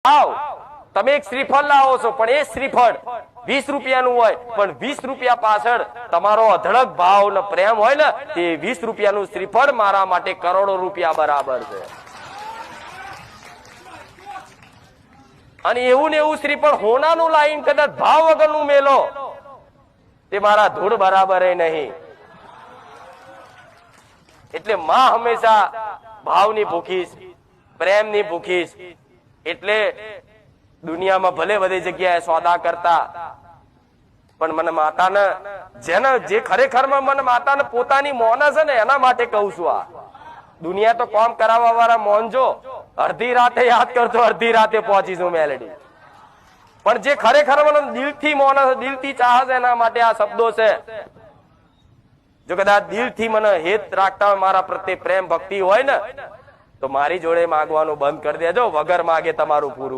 ભાવ તમે એક શ્રીફળ લાવો છો પણ એ શ્રીફળ 20 રૂપિયાનું હોય પણ 20 રૂપિયા પાછળ તમારો અધળક ભાવ ને પ્રેમ હોય ને તે 20 રૂપિયાનું શ્રીફળ મારા માટે કરોડો રૂપિયા બરાબર છે। અને એવું ને એવું શ્રીફળ હોનાનું લાઈન કદાચ ભાવ વગરનું મેલો તે મારા ધૂળ બરાબર નહીં। એટલે માં હંમેશા ભાવની ભૂખી છે, પ્રેમની ભૂખી છે। એટલે દુનિયામાં ભલે બધી જગ્યાએ સોદા કરતા પણ મને માતાને જેને જે ખરેખરમાં મને માતાને પોતાની મોન છે ને એના માટે કહું છું। આ દુનિયા તો કામ કરાવવા વાળા મોનજો અડધી રાતે યાદ કરતો અડધી રાતે પહોંચીશું મેલેડી, પણ જે ખરેખર મને દિલથી મોન છે, દિલથી ચાહ છે એના માટે આ શબ્દો છે। જો કદાચ દિલથી મને હેત રાખતા હોય, મારા પ્રત્યે પ્રેમ ભક્તિ હોય ને તો મારી જોડે માંગવાનું બંધ કરી દેજો, વગર માગે તમારું પૂરું।